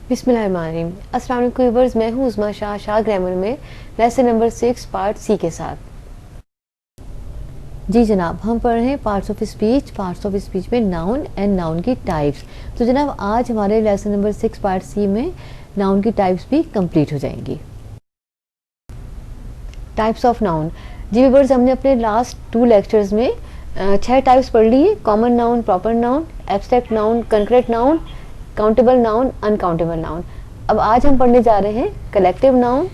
बिस्मिल्लाहिर्रहमानिर्रहीम। अस्सलाम वालेकुम व्यूअर्स, मैं हूँ उस्मा शाह ग्रामर में लेसन नंबर 6 पार्ट सी के साथ। जी जनाब, हम पढ़ रहे हैं पार्ट्स ऑफ स्पीच में नाउन एंड नाउन की टाइप्स। तो जनाब आज हमारे लेसन नंबर 6 पार्ट सी में नाउन की टाइप्स भी कंप्लीट हो जाएंगी। Types of noun. जी व्यूअर्स, हमने अपने लास्ट 2 लेक्चर्स में 6 टाइप्स पढ़ ली है। Common noun, proper noun, abstract noun, concrete noun, countable noun, uncountable noun. अब आज हम पढ़ने जा रहे हैं collective noun,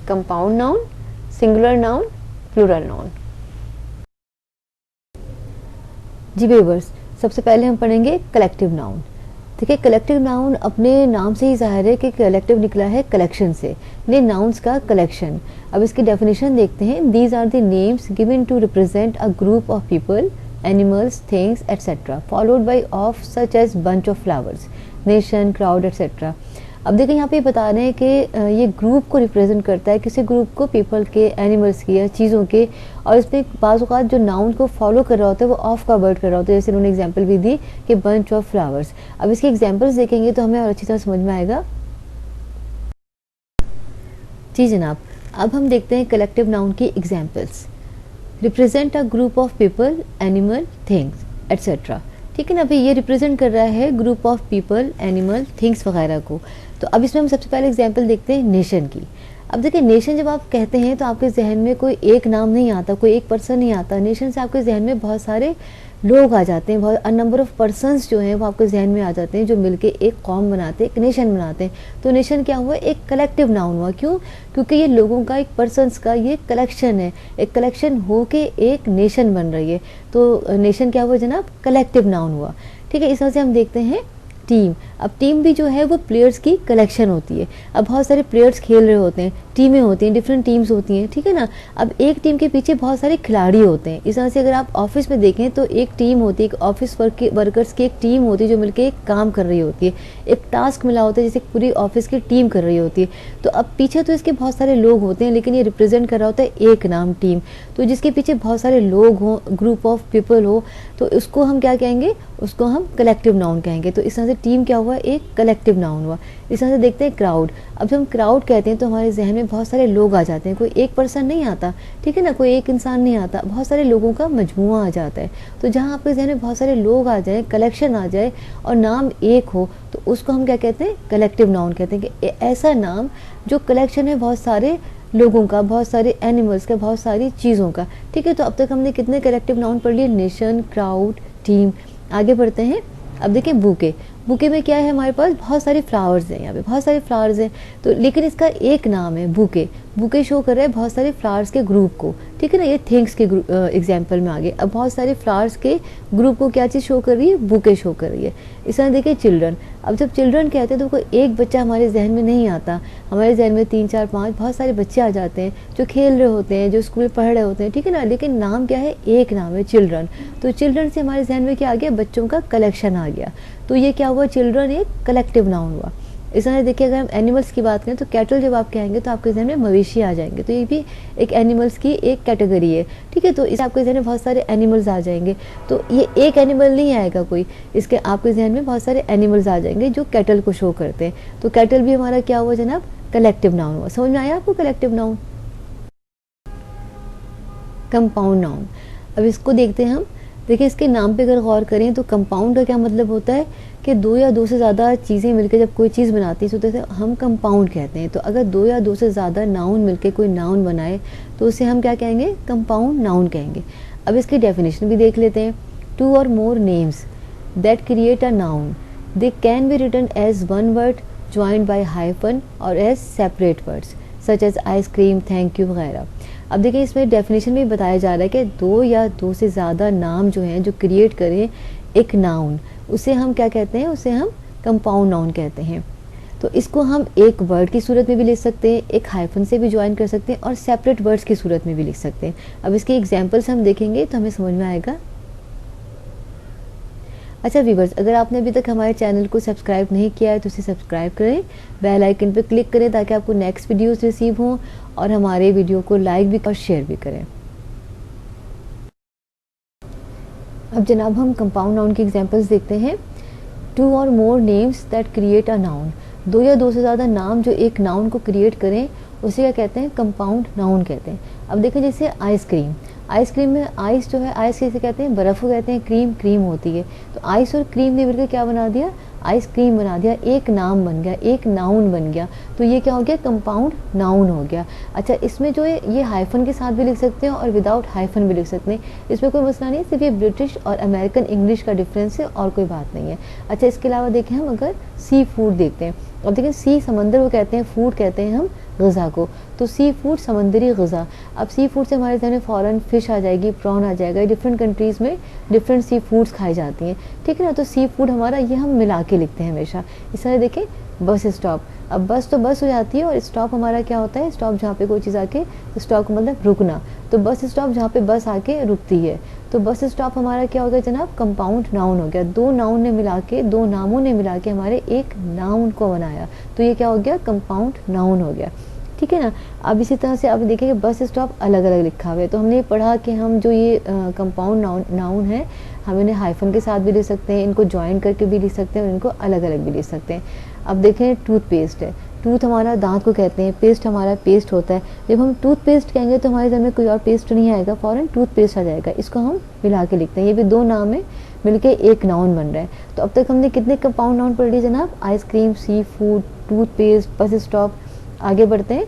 compound noun, singular noun, plural noun. जी व्यूअर्स, सबसे पहले हम पढ़ेंगे कलेक्टिव नाउन। देखिए, कलेक्टिव नाउन अपने नाम से ही जाहिर है कि कलेक्टिव निकला है कलेक्शन से, ने नाउन्स का कलेक्शन। अब इसकी डेफिनेशन देखते हैं। These are the names given to represent a group of people, animals, things etcetera, followed by of such as bunch of flowers, nation, crowd etcetera. अब देखिए, यहाँ पे बता रहे हैं कि ये ग्रुप को रिप्रेजेंट करता है, किसी ग्रुप को, पीपल के, एनिमल्स की या चीज़ों के। और इसमें बाज़ औक़ात जो नाउन को फॉलो कर रहा होता है वो ऑफ का वर्ड कर रहा होता है। जैसे उन्होंने एग्जांपल भी दी कि बंच ऑफ फ्लावर्स। अब इसके एग्जांपल्स देखेंगे तो हमें और अच्छी तरह समझ में आएगा। जी जनाब, अब हम देखते हैं कलेक्टिव नाउन की examples. Represent a group of people, animal, things etcetera. ठीक है ना भाई, ये रिप्रेजेंट कर रहा है group of people, animal, things वगैरह को। तो अब इसमें हम सबसे पहले एग्जांपल देखते हैं नेशन की। अब देखिए, नेशन जब आप कहते हैं तो आपके जहन में कोई एक नाम नहीं आता, कोई एक पर्सन नहीं आता। नेशन से आपके जहन में बहुत सारे लोग आ जाते हैं, बहुत अ नंबर ऑफ पर्सन्स जो हैं वो आपके जहन में आ जाते हैं, जो मिलके एक कौम बनाते हैं, एक नेशन बनाते हैं। तो नेशन क्या हुआ? एक कलेक्टिव नाउन हुआ। क्यों? क्योंकि ये लोगों का, एक पर्सन्स का ये कलेक्शन है। एक कलेक्शन हो के एक नेशन बन रही है। तो नेशन क्या हुआ जनाब? कलेक्टिव नाउन हुआ। ठीक है, इस तरह से हम देखते हैं टीम। अब टीम भी जो है वो प्लेयर्स की कलेक्शन होती है। अब बहुत सारे प्लेयर्स खेल रहे होते हैं, टीमें होती हैं, डिफरेंट टीम्स होती हैं। ठीक है ना। अब एक टीम के पीछे बहुत सारे खिलाड़ी होते हैं। इस तरह से अगर आप ऑफिस में देखें तो एक टीम होती है, एक ऑफिस वर्कर्स की एक टीम होती है जो मिलकर एक काम कर रही होती है। एक टास्क मिला होता है जैसे पूरी ऑफिस की टीम कर रही होती है। तो अब पीछे तो इसके बहुत सारे लोग होते हैं, लेकिन ये रिप्रेजेंट कर रहा होता है एक नाम, टीम। तो जिसके पीछे बहुत सारे लोग हों, ग्रुप ऑफ पीपल हो, तो उसको हम क्या कहेंगे? उसको हम कलेक्टिव नाउन कहेंगे। तो इस तरह से टीम क्या हुआ? एक कलेक्टिव नाउन हुआ। इस तरह से देखते हैं क्राउड। अब जब हम क्राउड कहते हैं तो हमारे जहन में बहुत सारे लोग आ जाते हैं, कोई एक पर्सन नहीं आता। ठीक है ना, कोई एक इंसान नहीं आता, बहुत सारे लोगों का मजमुआ आ जाता है। तो जहाँ आपके जहन में बहुत सारे लोग आ जाए, कलेक्शन आ जाए और नाम एक हो, तो उसको हम क्या कहते हैं? कलेक्टिव नाउन कहते हैं। कि ऐसा नाम जो कलेक्शन है बहुत सारे लोगों का, बहुत सारे एनिमल्स का, बहुत सारी चीज़ों का। ठीक है, तो अब तक हमने कितने कलेक्टिव नाउन पढ़ लिए? Nation, crowd, team. आगे बढ़ते हैं। अब देखिए बुके। बुके में क्या है? हमारे पास बहुत सारे फ्लावर्स हैं, यहाँ पे बहुत सारे फ्लावर्स हैं। तो लेकिन इसका एक नाम है बुके। बुके शो कर रहा है बहुत सारे फ्लावर्स के ग्रुप को। ठीक है ना, ये थिंग्स के एग्जाम्पल में आ गए। अब बहुत सारे फ्लावर्स के ग्रुप को क्या चीज़ शो कर रही है? बुके शो कर रही है। इस तरह देखिए चिल्ड्रन। अब जब चिल्ड्रन कहते हैं तो कोई एक बच्चा हमारे जहन में नहीं आता। हमारे जहन में 3, 4, 5 बहुत सारे बच्चे आ जाते हैं जो खेल रहे होते हैं, जो स्कूल पढ़ रहे होते हैं। ठीक है ना, लेकिन नाम क्या है? एक नाम है, चिल्ड्रन। तो चिल्ड्रन से हमारे जहन में क्या आ गया? बच्चों का कलेक्शन आ गया। तो ये क्या हुआ? चिल्ड्रन एक कलेक्टिव नाउन हुआ। इस तरह देखिए, अगर हम एनिमल्स की बात करें तो कैटल जब आप कहेंगे तो आपके जहन में मवेशी आ जाएंगे। तो ये भी एक एनिमल्स की एक कैटेगरी है। ठीक है, तो इस आपके जहन में बहुत सारे एनिमल्स आ जाएंगे। तो ये एक एनिमल नहीं आएगा कोई, इसके आपके जहन में बहुत सारे एनिमल्स आ जाएंगे जो कैटल को शो करते हैं। तो कैटल भी हमारा क्या हुआ जनाब? कलेक्टिव नाउन हुआ। समझ में आया आपको कलेक्टिव नाउन? Compound noun. अब इसको देखते हैं हम। देखिए, इसके नाम पे अगर गौर करें तो कंपाउंड का क्या मतलब होता है? कि 2 या 2 से ज़्यादा चीज़ें मिलकर जब कोई चीज़ बनाती है तो उसे हम कंपाउंड कहते हैं। तो अगर 2 या 2 से ज़्यादा नाउन मिलकर कोई नाउन बनाए तो उसे हम क्या कहेंगे? कंपाउंड नाउन कहेंगे। अब इसकी डेफिनेशन भी देख लेते हैं। 2 और more names that create a noun, they can be written as one word joined by hyphen और as separate words such as ice cream, thank you वगैरह। अब देखिए, इसमें डेफिनेशन में बताया जा रहा है कि 2 या 2 से ज़्यादा नाम जो हैं, जो क्रिएट करें एक नाउन, उसे हम क्या कहते हैं? उसे हम कंपाउंड नाउन कहते हैं। तो इसको हम एक वर्ड की सूरत में भी लिख सकते हैं, एक हाइफन से भी ज्वाइन कर सकते हैं और सेपरेट वर्ड्स की सूरत में भी लिख सकते हैं। अब इसके एग्जाम्पल्स हम देखेंगे तो हमें समझ में आएगा। अच्छा व्यूअर्स, अगर आपने अभी तक हमारे चैनल को सब्सक्राइब नहीं किया है तो इसे सब्सक्राइब करें, बेल आइकन पर क्लिक करें ताकि आपको नेक्स्ट वीडियोस रिसीव हों, और हमारे वीडियो को लाइक भी और शेयर भी करें। अब जनाब हम कंपाउंड नाउन की एग्जांपल्स देखते हैं। 2 और more names that create a noun. दो या दो से ज़्यादा नाम जो एक नाउन को क्रिएट करें उसे क्या कहते हैं, कंपाउंड नाउन कहते हैं। अब देखें जैसे आइसक्रीम, आइसक्रीम में आइस जो है, आइस कैसे कहते हैं, बर्फ़ को कहते हैं, क्रीम क्रीम होती है। तो आइस और क्रीम ने मिलकर क्या बना दिया, आइसक्रीम बना दिया, एक नाम बन गया, एक नाउन बन गया। तो ये क्या हो गया, कंपाउंड नाउन हो गया। अच्छा, इसमें जो है ये हाइफन के साथ भी लिख सकते हैं और विदाउट हाइफन भी लिख सकते हैं, इसमें कोई मसला नहीं है, सिर्फ ये ब्रिटिश और अमेरिकन इंग्लिश का डिफरेंस है और कोई बात नहीं है। अच्छा, इसके अलावा देखें हम अगर सी फूड देखते हैं, अब देखें सी समंदर को कहते हैं, फूड कहते हैं हम ग़िज़ा को, तो सी फूड समंदरी ग़िज़ा। अब सी फूड से हमारे जहन में फ़ौरन फ़िश आ जाएगी, प्रॉन आ जाएगा। डिफरेंट कंट्रीज़ में डिफरेंट सी फूड्स खाई जाती हैं, ठीक है ना। तो सी फूड हमारा ये हम मिला के लिखते हैं हमेशा। इस तरह देखें बस स्टॉप, अब बस तो बस हो जाती है और स्टॉप हमारा क्या होता है, स्टॉप जहाँ पे कोई चीज़ आके, स्टॉप का मतलब रुकना, तो बस स्टॉप जहाँ पे बस आके रुकती है। तो बस स्टॉप हमारा क्या हो गया जनाब, कंपाउंड नाउन हो गया। दो नाउन ने मिला के, दो नामों ने मिला के हमारे एक नाउन को बनाया, तो ये क्या हो गया, कंपाउंड नाउन हो गया, ठीक है ना। अब इसी तरह से आप देखिए बस स्टॉप अलग अलग लिखा हुआ है, तो हमने पढ़ा कि हम जो ये कंपाउंड नाउन है हम इन्हें हाइफन के साथ भी लिख सकते हैं, इनको ज्वाइन करके भी लिख सकते हैं और इनको अलग अलग भी लिख सकते हैं। अब देखें टूथपेस्ट है, टूथ हमारा दांत को कहते हैं, पेस्ट हमारा पेस्ट होता है। जब हम टूथपेस्ट कहेंगे तो हमारे जहन में कोई और पेस्ट नहीं आएगा, फ़ौरन टूथपेस्ट आ जाएगा। इसको हम मिला के लिखते हैं, ये भी दो नाम है मिलके एक नाउन बन रहा है। तो अब तक हमने कितने कंपाउंड नाउन पढ़ लिए जनाब, ice cream, sea food, toothpaste, bus stop. आगे बढ़ते हैं,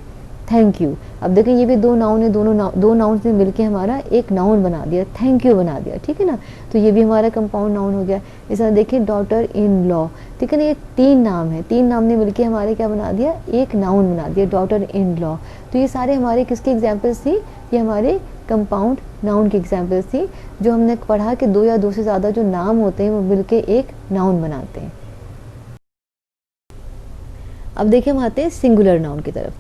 थैंक यू। अब देखें ये भी दो नाउन है, दो नाउन ने मिलके हमारा एक नाउन बना दिया, थैंक यू बना दिया, ठीक है ना। तो ये भी हमारा कंपाउंड नाउन हो गया। इस तरह देखिए डॉटर इन लॉ, ठीक है ना, ये तीन नाम है, तीन नाम ने मिलके हमारे क्या बना दिया, एक नाउन बना दिया, डॉटर इन लॉ। तो ये सारे हमारे किसके एग्जाम्पल्स थी, ये हमारे कंपाउंड नाउन की एग्जाम्पल्स थी, जो हमने पढ़ा कि दो या दो से ज़्यादा जो नाम होते हैं वो मिलके एक नाउन बनाते हैं। अब देखिए हम आते हैं सिंगुलर नाउन की तरफ।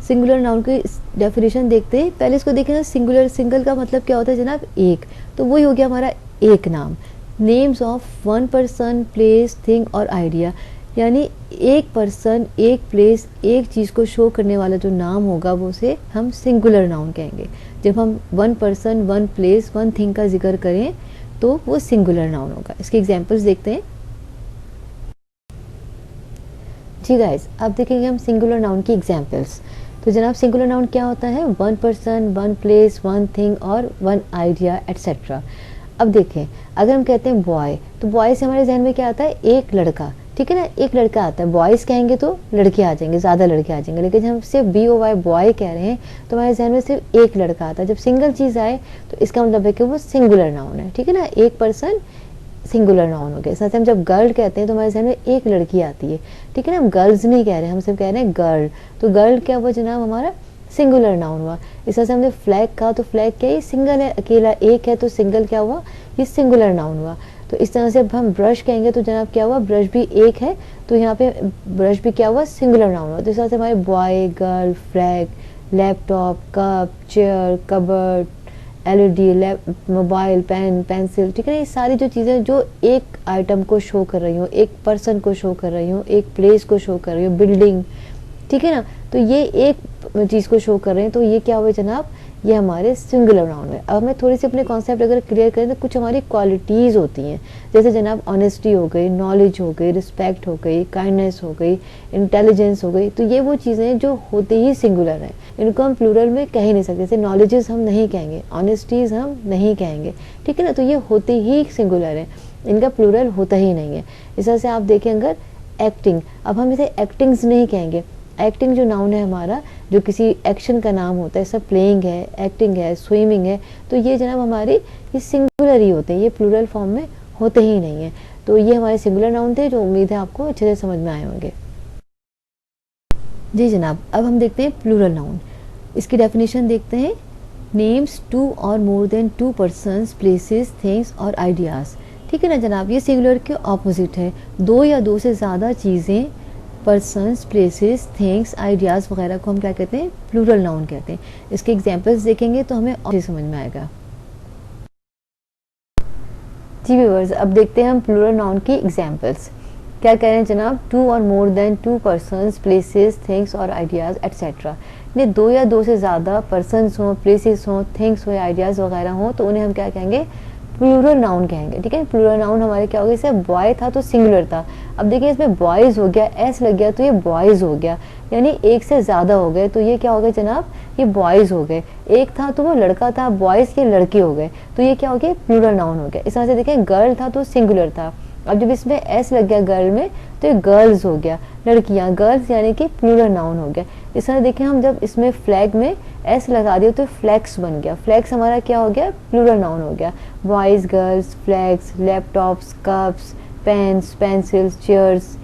सिंगुलर नाउन की डेफिनेशन देखते हैं। पहले इसको देखें ना, सिंगुलर, सिंगल का मतलब क्या होता है जनाब, एक, तो वही हो गया हमारा एक नाम। Names of one person, place, thing और आइडिया, यानी एक पर्सन, एक प्लेस, एक चीज़ को शो करने वाला जो नाम होगा वो उसे हम सिंगुलर नाउन कहेंगे। जब हम one person, one place, one thing का जिक्र करें तो वो सिंगुलर नाउन होगा। इसके एग्जाम्पल्स देखते हैं। जी गाइस, अब देखेंगे हम सिंगुलर नाउन की एग्जाम्पल्स। तो जनाब सिंगुलर नाउन क्या होता है, one person, one place, one thing और वन आइडिया एट्सेट्रा। अब देखें अगर हम कहते हैं बॉय, तो बॉय से हमारे जहन में क्या आता है, एक लड़का, ठीक है ना, एक लड़का आता है। बॉयज़ कहेंगे तो लड़के आ जाएंगे, ज़्यादा लड़के आ जाएंगे, लेकिन जब हम सिर्फ BOY बॉय कह रहे हैं तो हमारे जहन में सिर्फ एक लड़का आता है। जब सिंगल चीज़ आए तो इसका मतलब है कि वो सिंगुलर नाउन है, ठीक है ना, एक पर्सन सिंगुलर नाउन हो गया। इस तरह से हम जब गर्ल कहते हैं तो हमारे जहन में एक लड़की आती है, ठीक है ना, हम गर्ल्स नहीं कह रहे हैं, हम सिर्फ कह रहे हैं गर्ल, तो गर्ल क्या हुआ जनाब, हमारा सिंगुलर नाउन हुआ। इस तरह से हमने फ्लैग कहा तो फ्लैग क्या है, सिंगल है, अकेला एक है, तो सिंगल क्या हुआ, ये सिंगुलर नाउन हुआ। तो इस तरह से अब हम ब्रश कहेंगे तो जनाब क्या हुआ, ब्रश भी एक है, तो यहाँ पे ब्रश भी क्या हुआ, सिंगुलर नाउन हुआ। तो इस तरह से हमारे boy, girl, flag, laptop, cup, chair, cupboard, LED, mobile, pen, pencil, ठीक है ना, ये सारी जो चीज़ें जो एक आइटम को शो कर रही हो, एक पर्सन को शो कर रही हो, एक प्लेस को शो कर रही हो, बिल्डिंग, ठीक है ना, तो ये एक चीज़ को शो कर रहे हैं, तो ये क्या हुआ जनाब, ये हमारे सिंगुलर नाउन है। अब हमें थोड़ी सी अपने कॉन्सेप्ट अगर क्लियर करें तो कुछ हमारी क्वालिटीज़ होती हैं, जैसे जनाब ऑनेस्टी हो गई, नॉलेज हो गई, रिस्पेक्ट हो गई, काइंडनेस हो गई, इंटेलिजेंस हो गई। तो ये वो चीज़ें जो होते ही सिंगुलर हैं, इनको हम प्लूरल में कह ही नहीं सकते। जैसे नॉलेजेस हम नहीं कहेंगे, ऑनेस्टीज़ हम नहीं कहेंगे, ठीक है ना, तो ये होते ही सिंगुलर है, इनका प्लूरल होता ही नहीं है। इस तरह से आप देखें अगर एक्टिंग, अब हम इसे एक्टिंग्स नहीं कहेंगे, एक्टिंग जो नाउन है हमारा, जो किसी एक्शन का नाम होता है, सब प्लेइंग है, एक्टिंग है, स्विमिंग है, तो ये जनाब हमारे ये सिंगुलर ही होते हैं, ये प्लूरल फॉर्म में होते ही नहीं है। तो ये हमारे सिंगुलर नाउन थे, जो उम्मीद है आपको अच्छे से समझ में आए होंगे। जी जनाब, अब हम देखते हैं प्लूरल नाउन। इसकी डेफिनेशन देखते हैं। नेम्स टू और more than to persons, places, things और आइडियाज़, ठीक है ना जनाब, ये सिंगुलर के ऑपोजिट है। दो या दो से ज़्यादा चीज़ें, पर्सन्स, प्लेसेस, थिंग्स, आइडियाज़ वगैरह को हम क्या कहते हैं, प्लूरल नाउन कहते हैं। इसके एग्जाम्पल्स देखेंगे तो हमें और समझ में आएगा। जी व्यूअर्स, अब देखते हैं हम प्लूरल नाउन की एग्जाम्पल्स। क्या कह रहे हैं जनाब, टू और more than to persons, places, things और आइडियाज़ एट्सेट्रा। ये दो या दो से ज़्यादा पर्सन्स हों, प्लेसेस हों, थिंग्स हो, आइडियाज़ वगैरह हों, तो उन्हें हम क्या कहेंगे, प्लूरल नाउन कहेंगे, ठीक है। प्लूरल नाउन हमारे क्या हो गया, जैसे बॉय था तो सिंगुलर था, अब देखिए इसमें बॉयज हो गया, एस लग गया तो ये बॉयज हो गया, यानी एक से ज्यादा हो गए तो ये क्या हो गया जनाब, ये बॉयज हो गए। एक था तो वो लड़का था, बॉयज के लड़के हो गए तो ये क्या हो गया, प्लूरल नाउन हो गया। इस तरह से देखें गर्ल था तो सिंगुलर था, अब जब इसमें एस लग गया गर्ल में तो ये गर्ल्स हो गया, लड़कियां, गर्ल्स यानी कि प्लूरल नाउन हो गया। इस तरह देखें हम जब इसमें फ्लैग में एस लगा दिया तो फ्लैग्स बन गया, फ्लैग्स हमारा क्या हो गया, प्लूरल नाउन हो गया। Boys, girls, flags, laptops, cups, pens, pencils, chairs,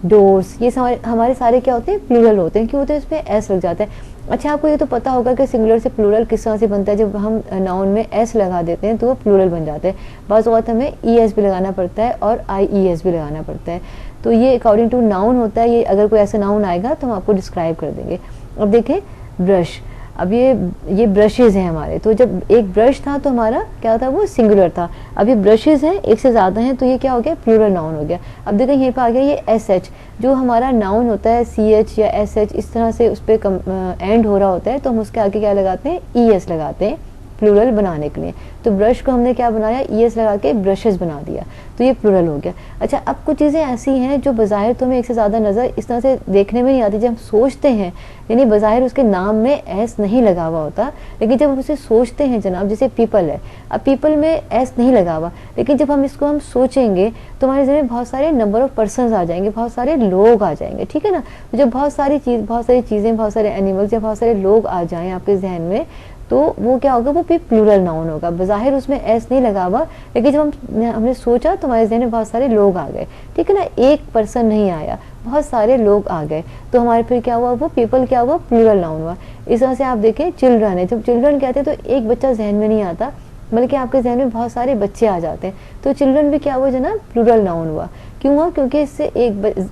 doors, ये हमारे सारे क्या होते हैं, प्लूरल होते हैं। क्यों होते हैं, इसमें एस लग जाता है। अच्छा आपको ये तो पता होगा कि सिंगुलर से प्लूरल किस तरह से बनता है, जब हम नाउन में एस लगा देते हैं तो वो प्लूरल बन जाते हैं। बाज़ औक़ात हमें ई एस भी लगाना पड़ता है और आई ई एस भी लगाना पड़ता है, तो ये अकॉर्डिंग टू नाउन होता है। ये अगर कोई ऐसा नाउन आएगा तो हम आपको डिस्क्राइब कर देंगे। अब देखें ब्रश, अब ये ब्रशेज़ हैं हमारे, तो जब एक ब्रश था तो हमारा क्या था, वो सिंगुलर था। अब ये ब्रशेज़ हैं, एक से ज़्यादा हैं तो ये क्या हो गया, प्लूरल नाउन हो गया। अब देखें यहीं पर आ गया ये एस एच, जो हमारा नाउन होता है सी एच या एस एच इस तरह से उस पर एंड हो रहा होता है तो हम उसके आगे क्या लगाते हैं, ई एस लगाते हैं प्लूरल बनाने के लिए। तो ब्रश को हमने क्या बनाया, ई एस लगा के ब्रशेस बना दिया तो ये प्लूरल हो गया। अच्छा अब कुछ चीज़ें ऐसी हैं जो बज़ाहिर तो हमें एक से ज़्यादा नज़र इस तरह से देखने में नहीं आती, जब हम सोचते हैं, यानी बज़ाहिर उसके नाम में एस नहीं लगा हुआ होता, लेकिन जब हम उसे सोचते हैं जनाब, जैसे पीपल है, अब पीपल में एस नहीं लगा हुआ, लेकिन जब हम इसको सोचेंगे तो हमारे जहन में बहुत सारे नंबर ऑफ पर्सन आ जाएंगे, बहुत सारे लोग आ जाएंगे, ठीक है ना। तो जब बहुत सारी चीज़ें, बहुत सारे एनिमल्स या बहुत सारे लोग आ जाएं आपके जहन में तो वो क्या होगा, वो भी प्लूरल नाउन होगा। बज़ाहिर उसमें एस नहीं लगा हुआ, लेकिन जब हमने सोचा तो हमारे जहन में बहुत सारे लोग आ गए, ठीक है ना, एक पर्सन नहीं आया, बहुत सारे लोग आ गए तो हमारे फिर क्या हुआ, वो पीपल क्या हुआ, प्लूरल नाउन हुआ। इस तरह से आप देखें चिल्ड्रन है, जब चिल्ड्रन कहते हैं तो एक बच्चा जहन में नहीं आता, बल्कि आपके जहन में बहुत सारे बच्चे आ जाते हैं, तो चिल्ड्रन भी क्या हुआ जनाब, प्लूरल नाउन हुआ। क्यों हुआ, क्योंकि इससे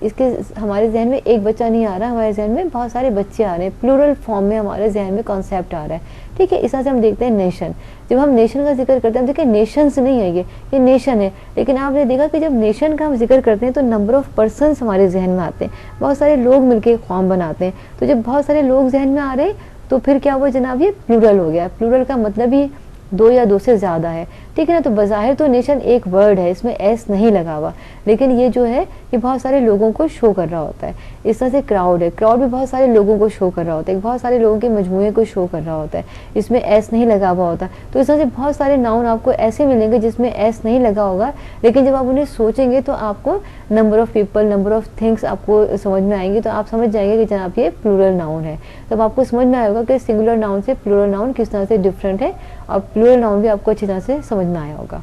इसके हमारे जहन में एक बच्चा नहीं आ रहा, हमारे जहन में बहुत सारे बच्चे आ रहे हैं, प्लूरल फॉर्म में हमारे जहन में कॉन्सेप्ट आ रहा है, ठीक है। इस तरह से हम देखते हैं नेशन, जब हम नेशन का जिक्र करते हैं, देखिए नेशंस नहीं है, ये नेशन है, लेकिन आपने देखा कि जब नेशन का हम जिक्र करते हैं तो नंबर ऑफ पर्सन्स हमारे जहन में आते हैं, बहुत सारे लोग मिलकर कौम बनाते हैं, तो जब बहुत सारे लोग जहन में आ रहे हैं तो फिर क्या हुआ जनाब, ये प्लूरल हो गया। प्लूरल का मतलब ही दो या दो से ज़्यादा है, ठीक है ना। तो बज़ाहिर तो नेशन एक वर्ड है, इसमें एस नहीं लगा हुआ, लेकिन ये जो है ये बहुत सारे लोगों को शो कर रहा होता है। इस तरह से क्राउड है, क्राउड भी बहुत सारे लोगों को शो कर रहा होता है, बहुत सारे लोगों के मजमूए को शो कर रहा होता है, इसमें एस नहीं लगा हुआ होता। तो इस तरह से बहुत सारे नाउन आपको ऐसे मिलेंगे जिसमें एस नहीं लगा होगा, लेकिन जब आप उन्हें सोचेंगे तो आपको number of people, number of things आपको समझ में आएंगे, तो आप समझ जाएंगे कि जनाब ये प्लूरल नाउन है। तब आपको समझ में आएगा कि सिंगुलर नाउन से प्लूरल नाउन किस तरह से डिफरेंट है, और प्लूरल नाउन भी आपको अच्छी तरह से समझ में आया होगा।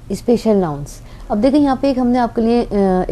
स्पेशल नाउन्स, अब देखिए यहाँ पे एक हमने आपके लिए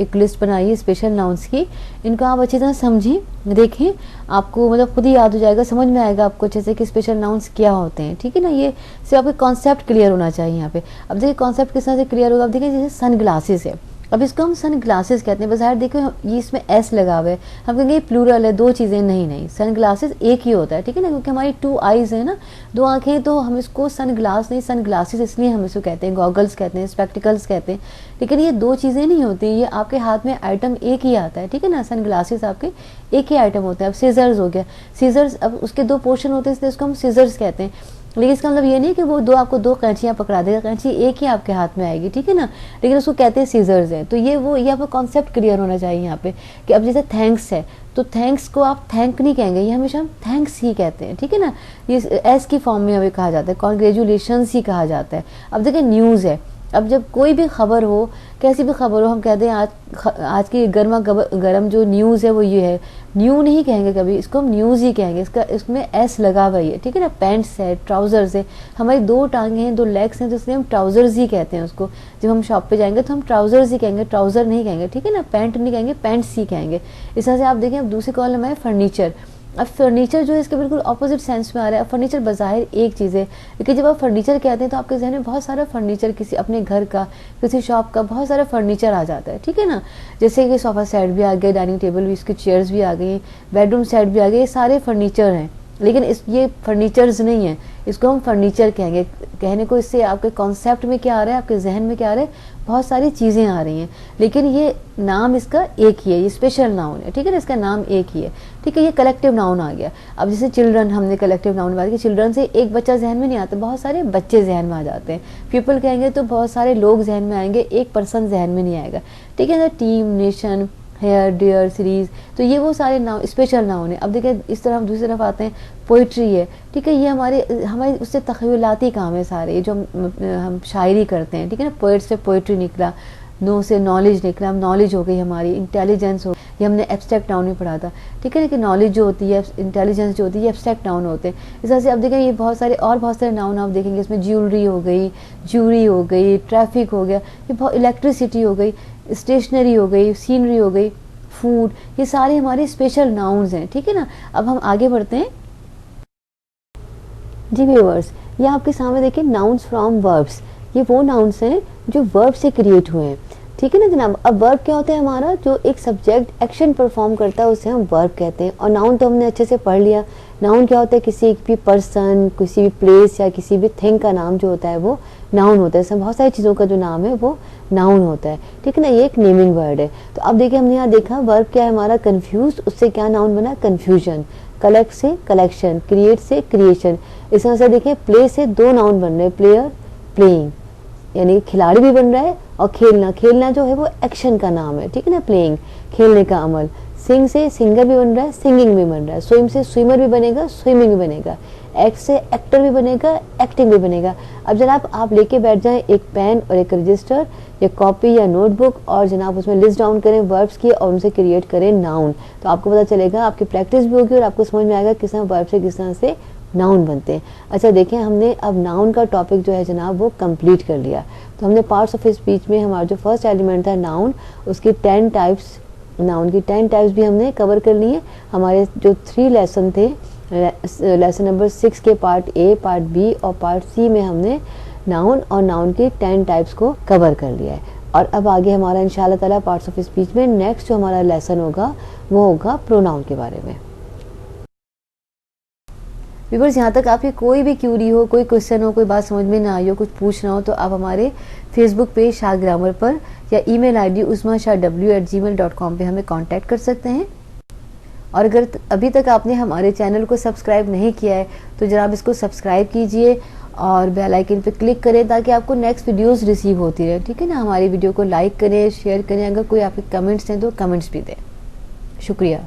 एक लिस्ट बनाई है स्पेशल नाउन्स की, इनको आप अच्छी तरह समझिए, देखें, आपको मतलब खुद ही याद हो जाएगा, समझ में आएगा आपको अच्छे से कि स्पेशल नाउन्स क्या होते हैं, ठीक है ना। ये सिर्फ आपके कॉन्सेप्ट क्लियर होना चाहिए यहाँ पे। अब देखिए कॉन्सेप्ट किस तरह से क्लियर होगा, अब देखिए जैसे सन ग्लासेस है, अब इसको हम सन ग्लासेस कहते हैं, बज़ाहिर देखो ये इसमें एस लगा हुआ है, हम कहेंगे ये प्लूरल है, दो चीज़ें, नहीं, सन ग्लासेस एक ही होता है, ठीक है ना, क्योंकि हमारी 2 आईज है ना, 2 आंखें, तो हम इसको सन ग्लास नहीं, सन ग्लासेस इसलिए हम इसको कहते हैं, गॉगल्स कहते हैं, स्पेक्टिकल्स कहते हैं, लेकिन ये दो चीज़ें नहीं होती, ये आपके हाथ में आइटम एक ही आता है, ठीक है ना। सन ग्लासेस आपके एक ही आइटम होता है। अब सीजर्स हो गया, सीजर्स अब उसके 2 पोर्शन होते हैं, इसलिए उसको हम सीजर्स कहते हैं, लेकिन इसका मतलब ये नहीं कि वो आपको 2 कैंचियाँ पकड़ा देगा, कैंची एक ही आपके हाथ में आएगी, ठीक है ना, लेकिन उसको कहते हैं सीजर्स है। तो ये आपको कॉन्सेप्ट क्लियर होना चाहिए यहाँ पे कि अब जैसे थैंक्स है, तो थैंक्स को आप थैंक नहीं कहेंगे, ये हमेशा हम थैंक्स ही कहते हैं, ठीक है ना, ये एस की फॉर्म में हमें कहा जाता है, कॉन्ग्रेचुलेशंस ही कहा जाता है। अब देखिए न्यूज़ है, अब जब कोई भी खबर हो, कैसी भी खबर हो, हम कहते हैं आज की गर्म जो न्यूज़ है वो ये है, न्यू नहीं कहेंगे कभी, इसको हम न्यूज़ ही कहेंगे, इसमें एस लगा हुआ है, ठीक है ना। पैंट्स है, ट्राउजर्स है, हमारी 2 टांगें हैं, 2 लेग्स हैं, तो इसलिए हम ट्राउजर्स ही कहते हैं उसको। जब हम शॉप पे जाएंगे तो हम ट्राउजर्स ही कहेंगे, ट्राउजर नहीं कहेंगे, ठीक है ना, पैंट नहीं कहेंगे, पैंट्स ही कहेंगे। इस तरह से आप देखें, अब दूसरी कॉलम है फर्नीचर। अब फर्नीचर जो है इसके बिल्कुल ऑपोजिट सेंस में आ रहा है। फर्नीचर बज़ाहिर एक चीज़ है, लेकिन जब आप फर्नीचर कहते हैं तो आपके जहन में बहुत सारा फर्नीचर, किसी अपने घर का, किसी शॉप का बहुत सारा फर्नीचर आ जाता है, ठीक है ना। जैसे कि सोफ़ा सेट भी आ गए, डाइनिंग टेबल भी, इसकी चेयर्स भी आ गई, बेडरूम सेट भी आ गए, ये सारे फर्नीचर हैं, लेकिन ये फर्नीचर्स नहीं है, इसको हम फर्नीचर कहेंगे। कहने को इससे आपके कॉन्सेप्ट में क्या आ रहा है, आपके जहन में क्या आ रहा है, बहुत सारी चीज़ें आ रही हैं, लेकिन ये नाम इसका एक ही है, ये स्पेशल नाउन है, ठीक है ना, इसका नाम एक ही है, ठीक है। ये कलेक्टिव नाउन आ गया। अब जैसे चिल्ड्रन, हमने कलेक्टिव नाउन बात की, चिल्ड्रन से एक बच्चा जहन में नहीं आता, बहुत सारे बच्चे जहन में आ जाते हैं। पीपल कहेंगे तो बहुत सारे लोग जहन में आएंगे, एक पर्सन जहन में नहीं आएगा, ठीक है ना। Team, nation, hair, deer, series, तो ये वो सारे नाउन स्पेशल नाउन है। अब देखिए इस तरह हम दूसरी तरफ आते हैं, पोइट्री है, ठीक है, ये हमारे उससे तख़य्युलाती काम है सारे, जो हम शायरी करते हैं, ठीक है ना। पोइट से पोइट्री निकला, नो से नॉलेज निकला, नॉलेज हो गई हमारी, इंटेलिजेंस हो, ये हमने एब्स्ट्रैक्ट नाउन में पढ़ा था, ठीक है ना, कि नॉलेज जो होती है, इंटेलिजेंस जो होती है, ये एब्स्ट्रैक्ट नाउन होते हैं। इस तरह से अब देखें ये बहुत सारे नाउन आप देखेंगे, इसमें ज्वेलरी हो गई, ज्यूरी हो गई, ट्रैफिक हो गया, ये बहुत, इलेक्ट्रिसिटी हो गई, स्टेशनरी हो गई, सीनरी हो गई, फूड, ये सारे हमारे स्पेशल नाउन्स हैं, ठीक है ना। अब हम आगे बढ़ते हैं जी व्यूअर्स, ये आपके सामने देखिए नाउन्स फ्रॉम वर्ब्स, ये वो नाउन्स हैं जो वर्ब से क्रिएट हुए हैं, ठीक है ना जनाब। अब वर्ब क्या होता है हमारा, जो एक सब्जेक्ट एक्शन परफॉर्म करता है उसे हम वर्ब कहते हैं। और नाउन तो हमने अच्छे से पढ़ लिया, नाउन क्या होता है, किसी भी पर्सन, किसी भी प्लेस या किसी भी थिंग का नाम जो होता है वो नाउन होता है। इसमें बहुत सारी चीज़ों का जो नाम है वो नाउन होता है, ठीक है ना, ये एक नेमिंग वर्ड है। तो अब देखिए हमने यहाँ देखा वर्ब क्या है हमारा, कन्फ्यूज, उससे क्या नाउन बना, कन्फ्यूजन। कलेक्ट से कलेक्शन, क्रिएट से क्रिएशन। इस तरह से देखिए प्ले से दो नाउन बन रहे हैं, प्लेयर, प्लेइंग, यानी खिलाड़ी भी बन रहा है, और खेलना, खेलना जो है वो एक्शन का नाम है, ठीक है ना, प्लेइंग, खेलने का अमल। सिंग से सिंगर भी बन रहा है, सिंगिंग भी बन रहा है। स्विम से स्विमर भी बनेगा, स्विमिंग भी बनेगा। एक्ट से एक्टर भी बनेगा, एक्टिंग भी बनेगा। अब जनाब आप लेके बैठ जाएं एक पेन और एक रजिस्टर या कॉपी या नोटबुक, और जनाब उसमें लिस्ट डाउन करें वर्ब्स की और उनसे क्रिएट करें नाउन, तो आपको पता चलेगा, आपकी प्रैक्टिस भी होगी और आपको समझ में आएगा किस तरह वर्ब से किस तरह से नाउन बनते हैं। अच्छा देखें, हमने अब नाउन का टॉपिक जो है जनाब वो कंप्लीट कर लिया। तो हमने पार्ट्स ऑफ स्पीच में हमारा जो फर्स्ट एलिमेंट था नाउन, उसकी 10 टाइप्स, नाउन की 10 टाइप्स भी हमने कवर कर लिए। हमारे जो 3 लेसन थे, लेसन नंबर 6 के पार्ट ए, पार्ट बी और पार्ट सी में हमने नाउन और नाउन की 10 टाइप्स को कवर कर लिया है। और अब आगे हमारा इंशाल्लाह ताला पार्ट्स ऑफ स्पीच में नेक्स्ट जो हमारा लेसन होगा वो होगा प्रोनाउन के बारे में। व्यूअर्स, यहाँ तक आपकी कोई भी क्यूरी हो, कोई क्वेश्चन हो, कोई बात समझ में ना आई हो, कुछ पूछना हो, तो आप हमारे फेसबुक पेज शाह ग्रामर पर या ईमेल आईडी usmashah@gmail.com पे हमें कांटेक्ट कर सकते हैं। और अगर अभी तक आपने हमारे चैनल को सब्सक्राइब नहीं किया है तो जनाब इसको सब्सक्राइब कीजिए और बेल आइकन पे क्लिक करें ताकि आपको नेक्स्ट वीडियोस रिसीव होती रहे, ठीक है ना। हमारी वीडियो को लाइक करें, शेयर करें, अगर कोई आपके कमेंट्स हैं तो कमेंट्स भी दें। शुक्रिया।